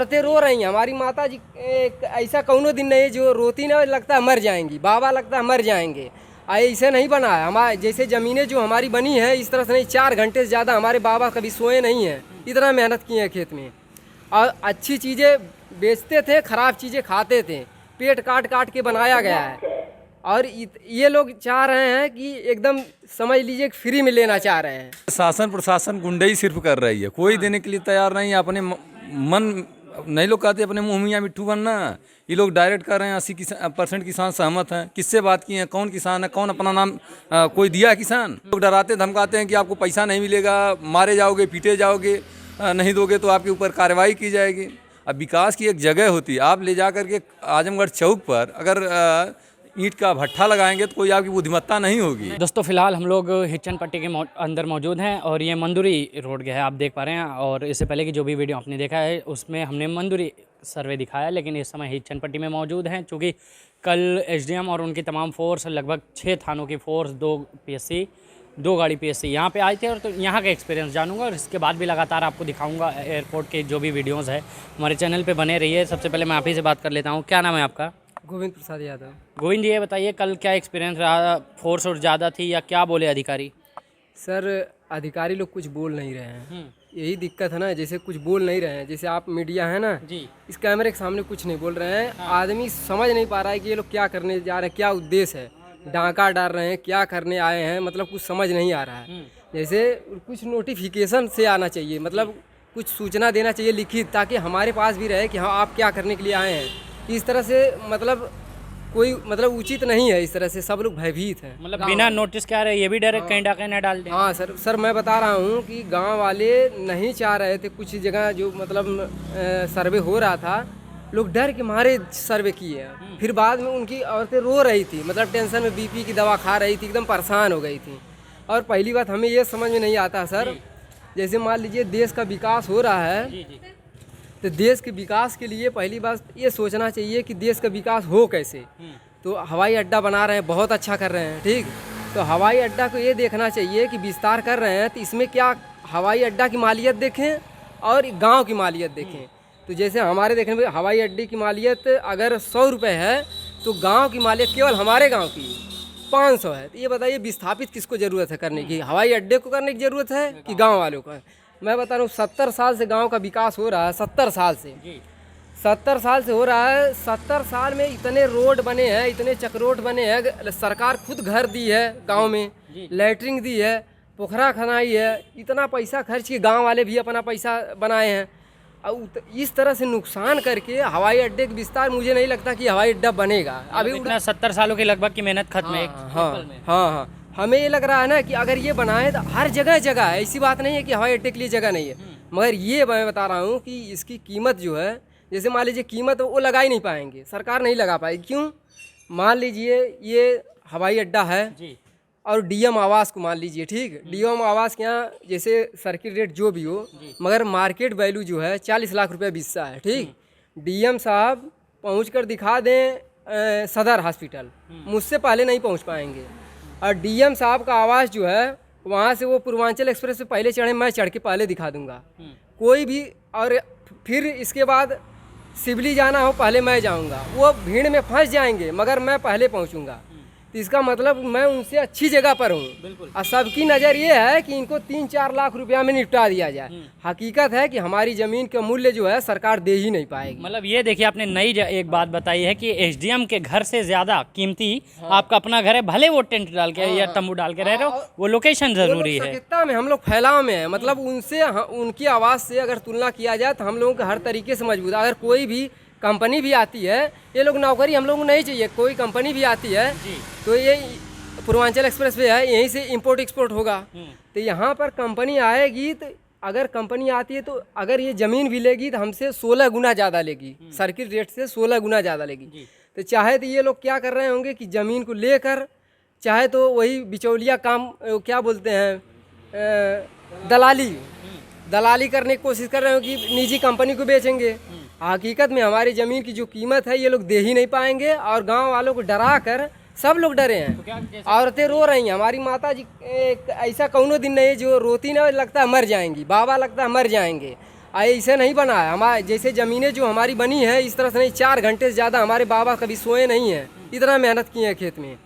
औरतें रो रही हैं, हमारी माता जी ऐसा कौनो दिन नहीं जो रोती ना, लगता है मर जाएंगी, बाबा लगता है मर जाएंगे। ऐसे नहीं बना है हमारे जैसे ज़मीनें जो हमारी बनी है इस तरह से नहीं, 4 घंटे से ज़्यादा हमारे बाबा कभी सोए नहीं हैं, इतना मेहनत किए हैं खेत में। और अच्छी चीज़ें बेचते थे, ख़राब चीज़ें खाते थे, पेट काट काट के बनाया गया है। और ये लोग चाह रहे हैं कि एकदम समझ लीजिए फ्री में लेना चाह रहे हैं। शासन प्रशासन गुंडई सिर्फ कर रही है, कोई देने के लिए तैयार नहीं है। अपने मन नहीं, लोग कहते अपने मुँह मियाँ मिट्ठू बनना, ये लोग डायरेक्ट कर रहे हैं। 80% किसान सहमत हैं। किससे बात की है, कौन किसान है, कौन अपना नाम कोई दिया है किसान? लोग डराते धमकाते हैं कि आपको पैसा नहीं मिलेगा, मारे जाओगे, पीटे जाओगे, नहीं दोगे तो आपके ऊपर कार्रवाई की जाएगी। अब विकास की एक जगह होती है, आप ले जा करके आजमगढ़ चौक पर अगर ईंट का भट्ठा लगाएंगे तो कोई आपकी बुद्धिमत्ता नहीं होगी। दोस्तों फिलहाल हम लोग हिचन पट्टी के अंदर मौजूद हैं और ये मंदुरी रोड है, आप देख पा रहे हैं। और इससे पहले की जो भी वीडियो आपने देखा है उसमें हमने मंदुरी सर्वे दिखाया, लेकिन इस समय हिचन पट्टी में मौजूद हैं। चूँकि कल एसडीएम और उनकी तमाम फोर्स, लगभग 6 थानों की फोर्स, 2 पीएससी, 2 गाड़ी पीएससी यहाँ पे आए थे। और तो यहाँ का एक्सपीरियंस जानूंगा और इसके बाद भी लगातार आपको दिखाऊंगा एयरपोर्ट के जो भी वीडियोस है। हमारे चैनल पे बने रहिए। सबसे पहले मैं आप ही से बात कर लेता हूँ, क्या नाम है आपका? गोविंद प्रसाद यादव। गोविंद जी, ये बताइए कल क्या एक्सपीरियंस रहा? फोर्स और ज़्यादा थी या क्या बोले अधिकारी? सर अधिकारी लोग कुछ बोल नहीं रहे हैं, यही दिक्कत है ना। जैसे कुछ बोल नहीं रहे हैं, जैसे आप मीडिया है ना जी, इस कैमरे के सामने कुछ नहीं बोल रहे हैं। आदमी समझ नहीं पा रहा है कि ये लोग क्या करने जा रहे हैं, क्या उद्देश्य है, डांका डाल रहे हैं, क्या करने आए हैं, मतलब कुछ समझ नहीं आ रहा है। जैसे कुछ नोटिफिकेशन से आना चाहिए, मतलब कुछ सूचना देना चाहिए लिखित, ताकि हमारे पास भी रहे कि हाँ आप क्या करने के लिए आए हैं। इस तरह से मतलब कोई मतलब उचित नहीं है, इस तरह से सब लोग भयभीत हैं। मतलब बिना नोटिस क्या रहे, ये भी डायरेक्ट कहीं डाके न डाल दें। हाँ सर मैं बता रहा हूँ कि गांव वाले नहीं चाह रहे थे। कुछ जगह जो मतलब सर्वे हो रहा था, लोग डर के मारे सर्वे किए। फिर बाद में उनकी औरतें रो रही थी, मतलब टेंशन में बीपी की दवा खा रही थी, एकदम परेशान हो गई थी। और पहली बात हमें ये समझ में नहीं आता सर, जैसे मान लीजिए देश का विकास हो रहा है, तो देश के विकास के लिए पहली बात ये सोचना चाहिए कि देश का विकास हो कैसे। तो हवाई अड्डा बना रहे हैं, बहुत अच्छा कर रहे हैं, ठीक। तो हवाई अड्डा को ये देखना चाहिए कि विस्तार कर रहे हैं तो इसमें क्या हवाई अड्डा की मालियत देखें और गांव की मालियत देखें। तो जैसे हमारे देखने में हवाई अड्डे की मालियत अगर 100 रुपये है, तो गाँव की मालियत केवल हमारे गाँव की 500 है। तो ये बताइए विस्थापित किसको ज़रूरत है करने की? हवाई अड्डे को करने की ज़रूरत है कि गाँव वालों को? मैं बता रहा हूँ 70 साल से गांव का विकास हो रहा है, 70 साल से 70 साल से हो रहा है। 70 साल में इतने रोड बने हैं, इतने चक्रोट बने हैं, सरकार खुद घर दी है गांव में, लैटरिन दी है, पोखरा खनाई है, इतना पैसा खर्च के गांव वाले भी अपना पैसा बनाए हैं। और इस तरह से नुकसान करके हवाई अड्डे का विस्तार, मुझे नहीं लगता कि हवाई अड्डा बनेगा। अभी इतना 70 सालों की लगभग की मेहनत खत्म है। हाँ, हमें ये लग रहा है ना कि अगर ये बनाए तो हर जगह जगह है, ऐसी बात नहीं है कि हवाई अड्डे के लिए जगह नहीं है। मगर ये मैं बता रहा हूँ कि इसकी कीमत जो है, जैसे मान लीजिए कीमत वो लगा ही नहीं पाएंगे, सरकार नहीं लगा पाएगी। क्यों? मान लीजिए ये हवाई अड्डा है और डीएम आवास को मान लीजिए, ठीक। डीएम आवास के यहाँ जैसे सर्किट रेट जो भी हो, मगर मार्केट वैल्यू जो है 40 लाख रुपये बिस्सा है, ठीक। डीएम साहब पहुँच कर दिखा दें सदर हॉस्पिटल, मुझसे पहले नहीं पहुँच पाएंगे। और डीएम साहब का आवास जो है वहाँ से वो पूर्वांचल एक्सप्रेस से पहले चढ़े, मैं चढ़ के पहले दिखा दूंगा कोई भी। और फिर इसके बाद सिवली जाना हो पहले मैं जाऊंगा, वो भीड़ में फंस जाएंगे मगर मैं पहले पहुंचूंगा। तो इसका मतलब मैं उनसे अच्छी जगह पर हूँ। और सबकी नज़र ये है कि इनको 3-4 लाख रुपया में निपटा दिया जाए। हकीकत है कि हमारी ज़मीन का मूल्य जो है सरकार दे ही नहीं पाएगी। मतलब ये देखिए, आपने नई एक बात बताई है कि एसडीएम के घर से ज़्यादा कीमती आपका अपना घर है। भले वो टेंट डाल के या तंबू डाल के रह रहे हो, वो लोकेशन ज़रूरी है। सकिता में हम लोग फैलाव में है, मतलब उनसे उनकी आवाज़ से अगर तुलना किया जाए तो हम लोगों का हर तरीके से मजबूत। अगर कोई भी कंपनी भी आती है, ये लोग नौकरी हम लोग को नहीं चाहिए, कोई कंपनी भी आती है तो ये पूर्वांचल एक्सप्रेस वे है, यहीं से इंपोर्ट एक्सपोर्ट होगा। तो यहाँ पर कंपनी आएगी तो अगर कंपनी आती है तो अगर ये ज़मीन भी लेगी तो हमसे 16 गुना ज़्यादा लेगी, सर्किट रेट से 16 गुना ज़्यादा लेगी। तो चाहे तो ये लोग क्या कर रहे होंगे कि ज़मीन को लेकर, चाहे तो वही बिचौलिया काम क्या बोलते हैं, दलाली करने की कोशिश कर रहे हो कि निजी कंपनी को बेचेंगे। हकीकत में हमारी ज़मीन की जो कीमत है ये लोग दे ही नहीं पाएंगे। और गांव वालों को डरा कर सब लोग डरे हैं। औरतें रो रही हैं, हमारी माता जी ऐसा कौनो दिन नहीं जो रोती ना, लगता है मर जाएंगी, बाबा लगता है मर जाएंगे। ऐसे नहीं बना है। हमारे जैसे ज़मीनें जो हमारी बनी है इस तरह से नहीं, 4 घंटे से ज़्यादा हमारे बाबा कभी सोए नहीं हैं, इतना मेहनत किए हैं खेत में।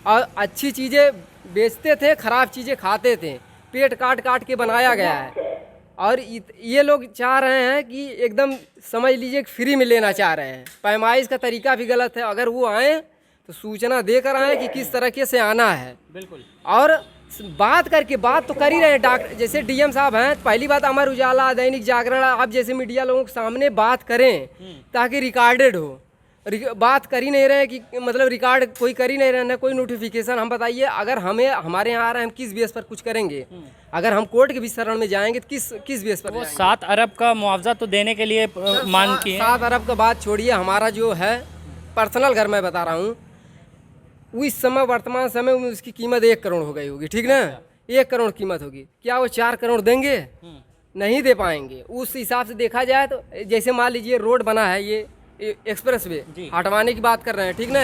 और अच्छी चीज़ें बेचते थे, ख़राब चीज़ें खाते थे, पेट काट काट के बनाया गया है। और ये लोग चाह रहे हैं कि एकदम समझ लीजिए कि फ्री में लेना चाह रहे हैं। पैमाइश का तरीका भी गलत है। अगर वो आएँ तो सूचना देकर आएँ कि किस तरीके से आना है। बिल्कुल। और बात करके बात तो कर ही रहे हैं। डॉक्टर जैसे डीएम साहब हैं, पहली बात अमर उजाला, दैनिक जागरण, आप जैसे मीडिया लोगों के सामने बात करें ताकि रिकॉर्डेड हो। बात कर ही नहीं रहे कि मतलब रिकॉर्ड कोई कर ही नहीं रहे, ना कोई नोटिफिकेशन। हम बताइए, अगर हमें हमारे यहाँ आ रहे हैं, हम किस बेस पर कुछ करेंगे? अगर हम कोर्ट के भी शरण में जाएंगे तो किस बेस पर वो जाएंगे? 7 अरब का मुआवजा तो देने के लिए मांग की है। 7 अरब का बात छोड़िए, हमारा जो है पर्सनल घर मैं बता रहा हूँ, वो इस समय वर्तमान समय में उसकी कीमत 1 करोड़ हो गई होगी, ठीक ना? 1 करोड़ कीमत होगी। क्या वो 4 करोड़ देंगे? नहीं दे पाएंगे। उस हिसाब से देखा जाए तो जैसे मान लीजिए रोड बना है, ये एक्सप्रेस वे हटवाने की बात कर रहे हैं, ठीक ना?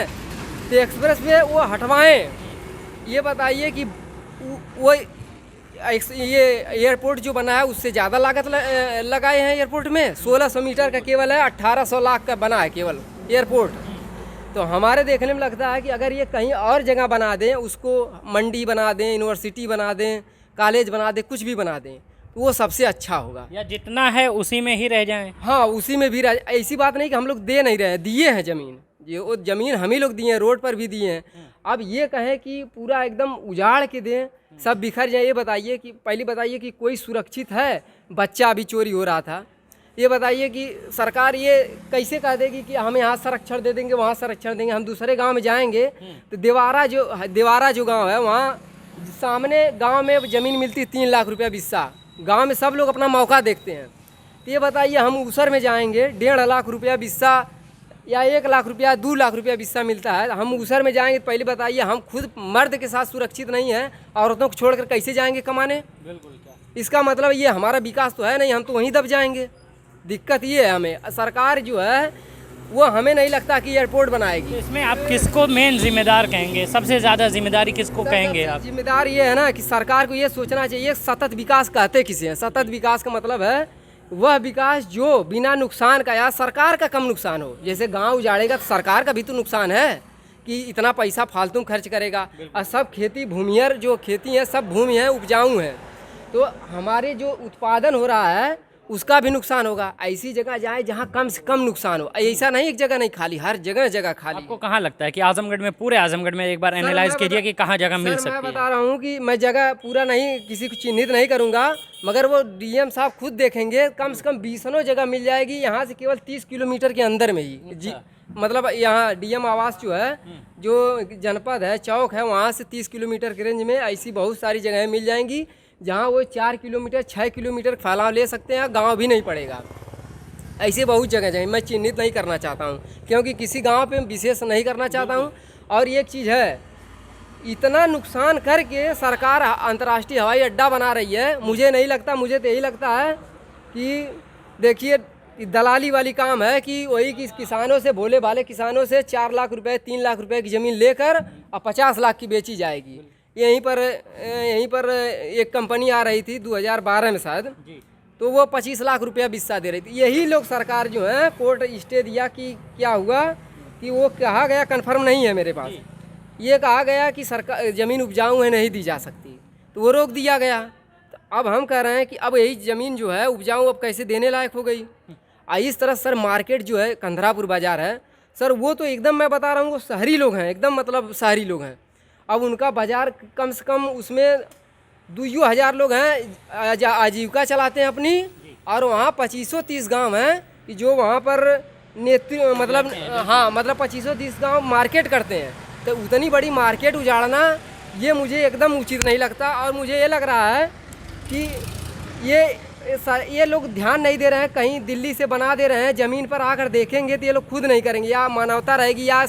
तो एक्सप्रेस वे वो हटवाएं, ये बताइए कि वो ये एयरपोर्ट जो बना है उससे ज़्यादा लागत लगाए हैं एयरपोर्ट में। 1600 मीटर का केवल है, 1800 लाख का बना है केवल एयरपोर्ट। तो हमारे देखने में लगता है कि अगर ये कहीं और जगह बना दें, उसको मंडी बना दें, यूनिवर्सिटी बना दें, कॉलेज बना दें, कुछ भी बना दें, तो वो सबसे अच्छा होगा। या जितना है उसी में ही रह जाएं। हाँ, उसी में भी ऐसी बात नहीं कि हम लोग दे नहीं रहे हैं, दिए हैं ज़मीन। ये वो ज़मीन हम ही लोग दिए हैं, रोड पर भी दिए हैं। अब ये कहें कि पूरा एकदम उजाड़ के दें, सब बिखर जाए, ये बताइए कि पहले बताइए कि कोई सुरक्षित है? बच्चा अभी चोरी हो रहा था, ये बताइए कि सरकार ये कैसे कह देगी कि हम यहाँ संरक्षण दे देंगे, वहाँ संरक्षण देंगे। हम दूसरे गांव में जाएंगे तो देवारा जो गांव है, वहाँ सामने गांव में ज़मीन मिलती है 3 लाख रुपया बिस्सा। गांव में सब लोग अपना मौका देखते हैं। तो ये बताइए, हम उसर में जाएंगे, 1.5 लाख रुपया बिस्सा या 1 लाख रुपया, 2 लाख रुपया बिस्सा मिलता है। हम उसर में जाएंगे तो पहले बताइए, हम खुद मर्द के साथ सुरक्षित नहीं हैं, औरतों को छोड़कर कैसे जाएंगे कमाने? बिल्कुल। इसका मतलब ये हमारा विकास तो है नहीं, हम तो वहीं दब जाएंगे। दिक्कत ये है, हमें सरकार जो है वो हमें नहीं लगता कि एयरपोर्ट बनाएगी। तो इसमें आप किसको मेन जिम्मेदार कहेंगे? सबसे ज़्यादा जिम्मेदारी किसको कहेंगे आप? जिम्मेदार ये है ना कि सरकार को ये सोचना चाहिए, सतत विकास कहते किसे हैं? सतत विकास का मतलब है वह विकास जो बिना नुकसान का या सरकार का कम नुकसान हो। जैसे गांव उजाड़ेगा तो सरकार का भी तो नुकसान है कि इतना पैसा फालतू खर्च करेगा। और सब खेती भूमियर जो खेती है, सब भूमि है, उपजाऊ है, तो हमारे जो उत्पादन हो रहा है उसका भी नुकसान होगा। ऐसी जगह जाए जहाँ कम से कम नुकसान हो। ऐसा नहीं एक जगह नहीं खाली, हर जगह खाली। आपको कहाँ लगता है कि आजमगढ़ में, पूरे आजमगढ़ में एक बार एनालाइज कीजिए कि कहाँ जगह मिल सकती है? मैं बता रहा हूँ कि मैं जगह पूरा नहीं किसी को चिन्हित नहीं करूँगा, मगर वो डीएम साहब खुद देखेंगे, कम से कम 20 जगह मिल जाएगी यहाँ से, केवल 30 किलोमीटर के अंदर में ही। जी, मतलब यहाँ डीएम आवास जो है, जो जनपद है, चौक है, वहाँ से 30 किलोमीटर के रेंज में ऐसी बहुत सारी जगहें मिल जाएंगी जहाँ वो 4 किलोमीटर 6 किलोमीटर फैलाव ले सकते हैं, गांव भी नहीं पड़ेगा। ऐसे बहुत जगह हैं, मैं चिन्हित नहीं करना चाहता हूँ क्योंकि किसी गांव पे विशेष नहीं करना चाहता हूँ। और एक चीज़ है, इतना नुकसान करके सरकार अंतर्राष्ट्रीय हवाई अड्डा बना रही है। मुझे नहीं लगता, मुझे तो यही लगता है कि देखिए दलाली वाली काम है कि वही किसानों से, भोले भाले किसानों से 4 लाख रुपए 3 लाख रुपए की ज़मीन लेकर और 50 लाख की बेची जाएगी। यहीं पर एक कंपनी आ रही थी 2012 में शायद, तो वो 25 लाख रुपया बिस्सा दे रही थी। यही लोग सरकार जो है कोर्ट स्टे दिया कि क्या हुआ कि वो कहा गया, कंफर्म नहीं है मेरे पास, ये कहा गया कि सरकार ज़मीन उपजाऊ है, नहीं दी जा सकती, तो वो रोक दिया गया। तो अब हम कह रहे हैं कि अब यही ज़मीन जो है उपजाऊ अब कैसे देने लायक हो गई। इस तरह सर मार्केट जो है कंधरापुर बाज़ार है सर, वो तो एकदम मैं बता रहा हूँ वो शहरी लोग हैं, एकदम मतलब शहरी लोग हैं। अब उनका बाज़ार कम से कम उसमें 2,000 लोग हैं आजीविका चलाते हैं अपनी, और वहाँ 2530 गांव हैं कि जो वहाँ पर मतलब हाँ मतलब 2530 गांव मार्केट करते हैं। तो उतनी बड़ी मार्केट उजाड़ना ये मुझे एकदम उचित नहीं लगता। और मुझे ये लग रहा है कि ये लोग ध्यान नहीं दे रहे हैं, कहीं दिल्ली से बना दे रहे हैं, ज़मीन पर आकर देखेंगे तो ये लोग खुद नहीं करेंगे। या मानवता रहेगी या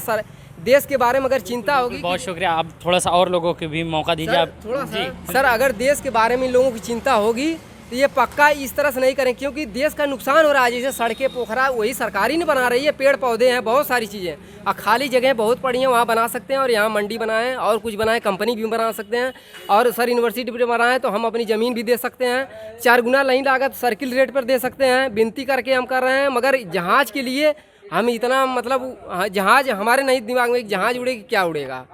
देश के बारे में अगर चिंता होगी। बहुत शुक्रिया, आप थोड़ा सा और लोगों को भी मौका दीजिए। आप थोड़ा सा सर, अगर देश के बारे में लोगों की चिंता होगी तो ये पक्का इस तरह से नहीं करें, क्योंकि देश का नुकसान हो रहा है। जैसे सड़कें पोखरा वही सरकारी नहीं बना रही है, पेड़ पौधे हैं, बहुत सारी चीज़ें, और खाली जगह बहुत पड़ी हैं, वहाँ बना सकते हैं। और यहाँ मंडी बनाएं और कुछ बनाएं, कंपनी भी बना सकते हैं, और सर यूनिवर्सिटी भी बनाएं तो हम अपनी ज़मीन भी दे सकते हैं। 4 गुना नहीं लागत सर्किल रेट पर दे सकते हैं। विनती करके हम कर रहे हैं, मगर जहाज़ के लिए हम इतना मतलब जहाज़ हमारे नहीं दिमाग में जहाज़ उड़ेगी क्या उड़ेगा।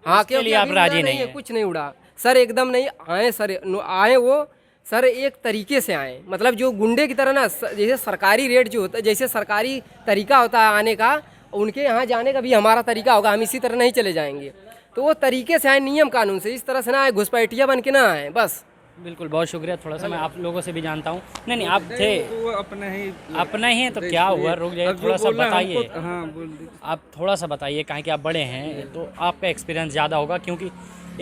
हाँ, इसके लिए आप अभी राजी उड़ा नहीं है, हैं। कुछ नहीं उड़ा सर, एकदम नहीं आए सर, आए वो सर एक तरीके से आए, मतलब जो गुंडे की तरह ना, जैसे सरकारी रेट जो होता है, जैसे सरकारी तरीका होता है आने का, उनके यहाँ जाने का भी हमारा तरीका होगा, हम इसी तरह नहीं चले जाएंगे। तो वो तरीके से आए, नियम कानून से, इस तरह से ना आए, घुसपैठिया बन के ना आए बस। बिल्कुल, बहुत शुक्रिया। थोड़ा सा मैं आप लोगों से भी जानता हूँ। नहीं, आप थे वो अपना ही है, तो क्या हुआ? रुक जाइए, थोड़ा सा बताइए। हाँ बोल दीजिए। आप थोड़ा सा बताइए, कहें कि आप बड़े हैं तो आपका एक्सपीरियंस ज़्यादा होगा, क्योंकि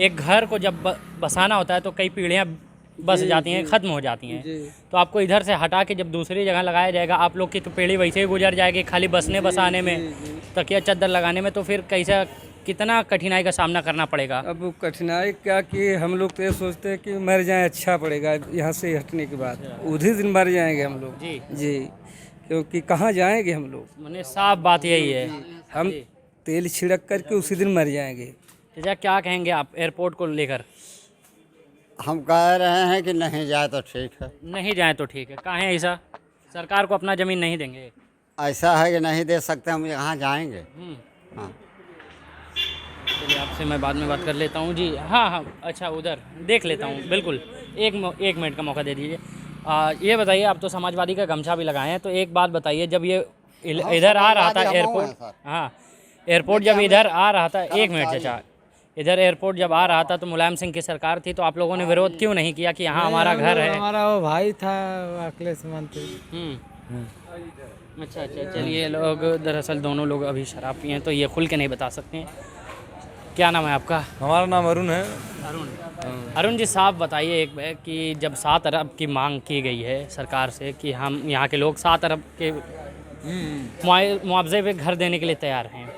एक घर को जब बसाना होता है तो कई पीढ़ियाँ बस जाती हैं, ख़त्म हो जाती हैं। तो आपको इधर से हटा के जब दूसरी जगह लगाया जाएगा, आप लोग की तो पीढ़ी वैसे ही गुजर जाएगी खाली बसने बसाने में, तकिया चद्दर लगाने में, तो फिर कैसा कितना कठिनाई का सामना करना पड़ेगा। अब कठिनाई क्या कि हम लोग तो ये सोचते हैं कि मर जाए अच्छा पड़ेगा, यहाँ से हटने के बाद उसी दिन मर जाएंगे हम लोग जी जी, क्योंकि कहाँ जाएंगे हम लोग। मैंने साफ बात यही है। हम तेल छिड़क करके उसी दिन मर जाएंगे। चाचा, क्या कहेंगे आप एयरपोर्ट को लेकर? हम कह रहे हैं कि नहीं जाए तो ठीक है। नहीं जाए तो ठीक है, काहे ऐसा? सरकार को अपना ज़मीन नहीं देंगे? ऐसा है कि नहीं दे सकते, हम यहाँ जाएंगे। हाँ, चलिए, आपसे मैं बाद में बात कर लेता हूँ जी। हाँ, अच्छा, उधर देख लेता हूँ, बिल्कुल। एक मिनट का मौका दे दीजिए। ये बताइए, आप तो समाजवादी का गमछा भी लगाए हैं, तो एक बात बताइए, जब ये इधर आ रहा था समाजवादी हम एयरपोर्ट, हैं, सर। हाँ, एयरपोर्ट जब इधर आ रहा था, एक मिनट चाचा, इधर एयरपोर्ट जब आ रहा था तो मुलायम सिंह की सरकार थी, तो आप लोगों ने विरोध क्यों नहीं किया कि यहाँ हमारा घर है? हमारा वो भाई था अखिलेश मंत्री। अच्छा, चलिए, लोग दरअसल दोनों लोग अभी शराब पिए हैं, तो ये खुल के नहीं बता सकते हैं। क्या नाम है आपका? हमारा नाम अरुण है। अरुण जी, साहब बताइए एक बार कि जब 7 अरब की मांग की गई है सरकार से कि हम यहाँ के लोग 7 अरब के मुआवजे पे घर देने के लिए तैयार हैं,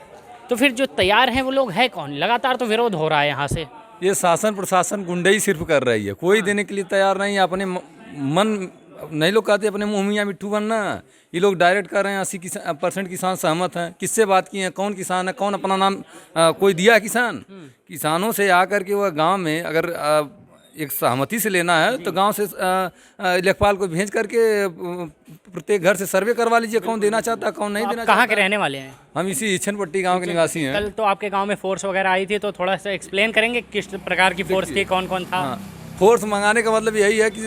तो फिर जो तैयार हैं वो लोग हैं कौन? लगातार तो विरोध हो रहा है यहाँ से। ये शासन प्रशासन गुंडई सिर्फ कर रही है, कोई देने के लिए तैयार नहीं है। अपने मन नहीं, लोग कहते अपने मुँह मियाँ मिट्ठू बनना, ये लोग डायरेक्ट कर रहे हैं। 80% किसान सहमत हैं। किससे बात की है? कौन किसान है? कौन अपना नाम कोई दिया है किसान? किसानों से आकर के वह गांव में अगर एक सहमति से लेना है तो गांव से लेखपाल को भेज करके प्रत्येक घर से सर्वे करवा लीजिए, कौन देना चाहता है, कौन नहीं देना कहाँ चाहता। के रहने वाले हैं? हम इसी इच्छन पट्टी गाँव के निवासी हैं। कल तो आपके गांव में फोर्स वगैरह आई थी, तो थोड़ा सा एक्सप्लेन करेंगे किस प्रकार की फोर्स थी, कौन कौन था? हाँ, फोर्स मंगाने का मतलब यही है कि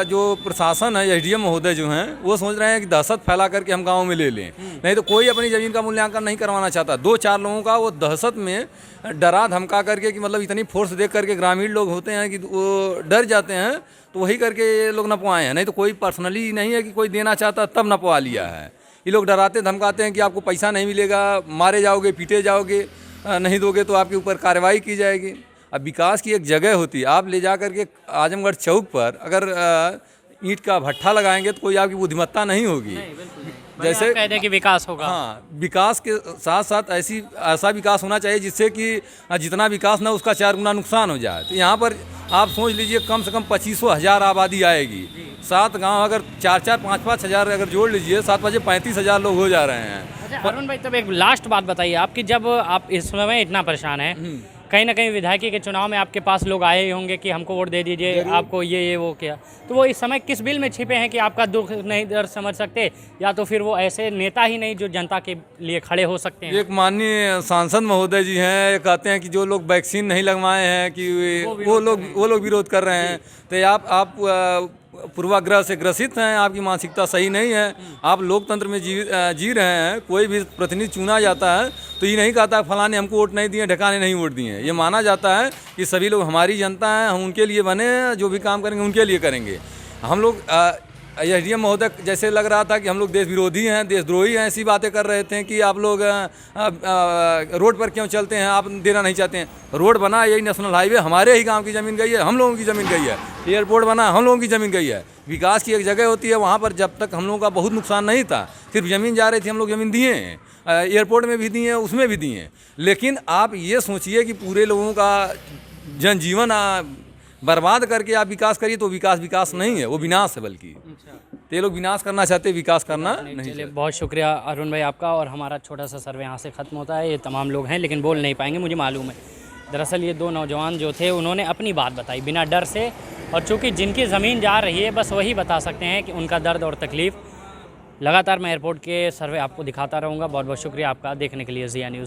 जो प्रशासन है, एसडीएम महोदय जो हैं, वो सोच रहे हैं कि दहशत फैला करके हम गांव में ले लें। नहीं तो कोई अपनी ज़मीन का मूल्यांकन नहीं करवाना चाहता। 2-4 लोगों का वो दहशत में डरा धमका करके कि मतलब इतनी फोर्स देख करके ग्रामीण लोग होते हैं कि वो डर जाते हैं, तो वही करके ये लोग नपवाए हैं। नहीं तो कोई पर्सनली नहीं है कि कोई देना चाहता तब नपवा लिया है। ये लोग डराते धमकाते हैं कि आपको पैसा नहीं मिलेगा, मारे जाओगे, पीटे जाओगे, नहीं दोगे तो आपके ऊपर कार्रवाई की जाएगी। अब विकास की एक जगह होती है, आप ले जा करके आजमगढ़ चौक पर अगर ईंट का भट्ठा लगाएंगे तो कोई आपकी बुद्धिमत्ता नहीं होगी। जैसे कह दें कि विकास होगा। हाँ, विकास के साथ साथ ऐसा विकास होना चाहिए जिससे कि जितना विकास ना उसका 4 गुना नुकसान हो जाए। तो यहाँ पर आप सोच लीजिए कम से कम 25,000 आबादी आएगी। 7 गांव अगर 4-4, 5-5 हज़ार अगर जोड़ लीजिए, 7 बजे 35,000 लोग हो जा रहे हैं। अच्छा अरुण भाई, तब एक लास्ट बात बताइए आपकी, जब आप इस समय इतना परेशान हैं, कहीं ना कहीं विधायकी के चुनाव में आपके पास लोग आए होंगे कि हमको वोट दे दीजिए, आपको ये वो किया, तो वो इस समय किस बिल में छिपे हैं कि आपका दुख नहीं दर्द समझ सकते, या तो फिर वो ऐसे नेता ही नहीं जो जनता के लिए खड़े हो सकते हैं? एक माननीय सांसद महोदय जी हैं, ये कहते हैं कि जो लोग वैक्सीन नहीं लगवाए हैं कि वो लोग विरोध कर रहे हैं। तो आप पूर्वाग्रह से ग्रसित हैं, आपकी मानसिकता सही नहीं है। आप लोकतंत्र में जी रहे हैं। कोई भी प्रतिनिधि चुना जाता है तो ये नहीं कहता फलां ने हमको वोट नहीं दिए, ढकाने नहीं वोट दिए। ये माना जाता है कि सभी लोग हमारी जनता हैं, हम उनके लिए बने, जो भी काम करेंगे उनके लिए करेंगे। हम लोग एसडीएम महोदय जैसे लग रहा था कि हम लोग देश विरोधी हैं, देशद्रोही हैं, ऐसी बातें कर रहे थे कि आप लोग रोड पर क्यों चलते हैं, आप देना नहीं चाहते हैं। रोड बना, यही नेशनल हाईवे हमारे ही गांव की ज़मीन गई है, हम लोगों की ज़मीन गई है। एयरपोर्ट बना, हम लोगों की ज़मीन गई है। विकास की एक जगह होती है, वहाँ पर जब तक हम लोगों का बहुत नुकसान नहीं था, सिर्फ ज़मीन जा रही थी, हम लोग ज़मीन दिए हैं, एयरपोर्ट में भी दिए हैं, उसमें भी दिए हैं। लेकिन आप ये सोचिए कि पूरे लोगों का जनजीवन बर्बाद करके आप विकास करिए तो विकास नहीं है, वो विनाश है बल्कि। तो ये लोग विनाश करना चाहते, विकास करना नहीं चलिए चाहते। बहुत शुक्रिया अरुण भाई आपका। और हमारा छोटा सा सर्वे यहाँ से ख़त्म होता है। ये तमाम लोग हैं लेकिन बोल नहीं पाएंगे, मुझे मालूम है। दरअसल ये दो नौजवान जो थे उन्होंने अपनी बात बताई बिना डर से, और चूँकि जिनकी ज़मीन जा रही है बस वही बता सकते हैं कि उनका दर्द और तकलीफ़। लगातार मैं एयरपोर्ट के सर्वे आपको दिखाता रहूँगा। बहुत बहुत शुक्रिया आपका देखने के लिए ज़िया न्यूज़।